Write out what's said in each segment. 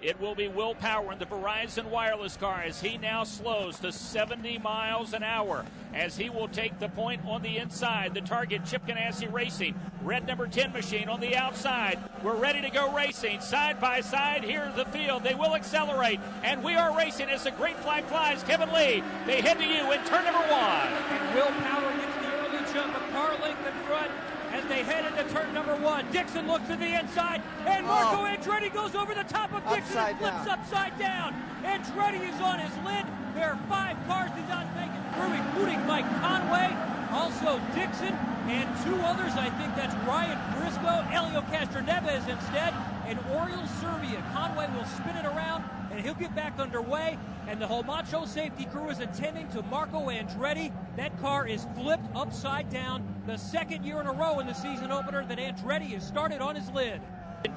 It will be Will Power in the Verizon Wireless car as he now slows to 70 miles an hour as he will take the point on the inside. The target, Chip Ganassi Racing. Red number 10 machine on the outside. We're ready to go racing. Side by side, here's the field. They will accelerate, and we are racing as the green flag flies. Kevin Lee, they head to you in turn number 1. And Will Power gets the early jump, a car length in front. As they head into turn number 1, Dixon looks to the inside, and Marco Andretti goes over the top of Dixon and flips upside down. Andretti is on his lid. There are 5 cars he's not making through, including Mike Conway, also Dixon, and 2 others. I think that's Ryan Briscoe, Helio Castroneves instead, and Oriol Serbia. Conway will spin it around, and he'll get back underway. And the whole Macho safety crew is attending to Marco Andretti. That car is flipped upside down. The 2nd year in a row in the season opener that Andretti has started on his lid.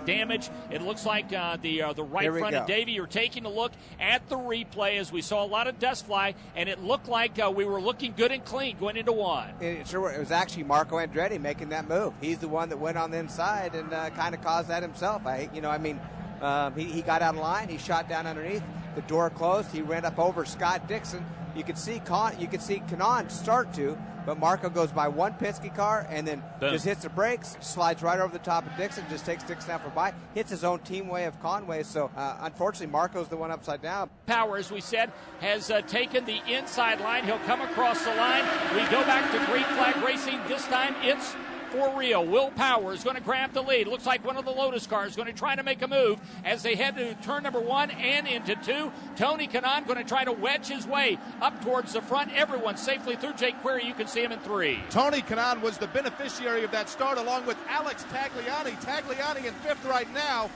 Damage. It looks like the right front of Davey. You're taking a look at the replay as we saw a lot of dust fly, and it looked like we were looking good and clean going into 1. It was actually Marco Andretti making that move. He's the one that went on the inside and kind of caused that himself. He got out of line. He shot down underneath. The door closed. He ran up over Scott Dixon. You could see Kanaan start to, but Marco goes by one Penske car and then just hits the brakes, slides right over the top of Dixon, just takes Dixon out for by, hits his own team way of Conway. So unfortunately, Marco's the one upside down. Power, as we said, has taken the inside line. He'll come across the line. We go back to green flag racing. This time it's for real. Will Power is going to grab the lead. Looks like one of the Lotus cars is going to try to make a move as they head to turn number 1 and into 2. Tony Kanaan going to try to wedge his way up towards the front. Everyone safely through. Jake Query, you can see him in 3. Tony Kanaan was the beneficiary of that start along with Alex Tagliani. Tagliani in 5th right now.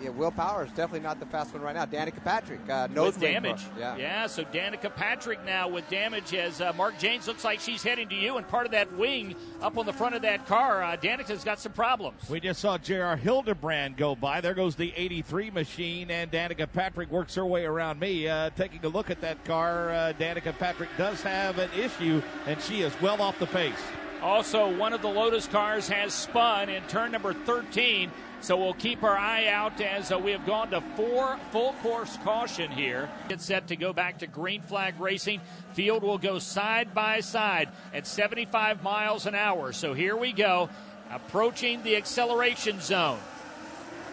Yeah, Will Power is definitely not the fast one right now. Danica Patrick knows with damage. Yeah, so Danica Patrick now with damage as Mark James looks like she's heading to you, and part of that wing up on the front of that car, Danica's got some problems. We just saw J.R. Hildebrand go by. There goes the 83 machine, and Danica Patrick works her way around me. Taking a look at that car, Danica Patrick does have an issue, and she is well off the pace. Also, one of the Lotus cars has spun in turn number 13. So we'll keep our eye out as we have gone to 4 full course caution here. It's set to go back to green flag racing. Field will go side by side at 75 miles an hour. So here we go, approaching the acceleration zone.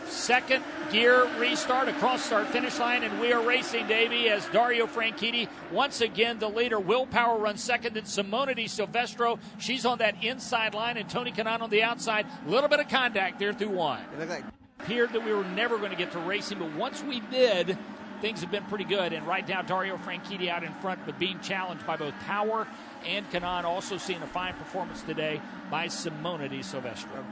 2nd gear restart across start finish line, and we are racing, Davey, as Dario Franchitti, once again the leader. Will Power runs 2nd, and Simona Di Silvestro, she's on that inside line, and Tony Kanaan on the outside. A little bit of contact there through 1. It appeared that we were never going to get to racing, but once we did, things have been pretty good. And right now, Dario Franchitti out in front, but being challenged by both Power and Kanaan. Also seeing a fine performance today by Simona Di Silvestro.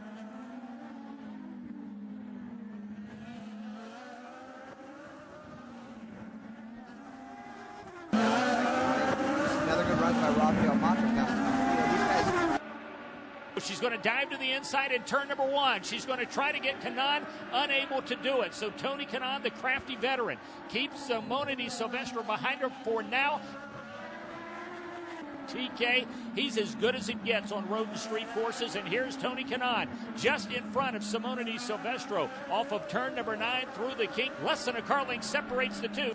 She's going to dive to the inside in turn number 1. She's going to try to get Kanaan, unable to do it. So Tony Kanaan, the crafty veteran, keeps Simona Di Silvestro behind her for now. TK, he's as good as it gets on road and street courses. And here's Tony Kanaan just in front of Simona Di Silvestro off of turn number 9 through the kink. Less than a car length separates the two.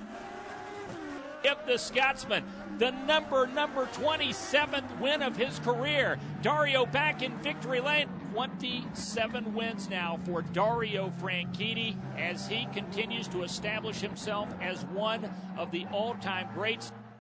Give the Scotsman the number 27th win of his career. Dario back in victory lane. 27 wins now for Dario Franchitti as he continues to establish himself as one of the all-time greats.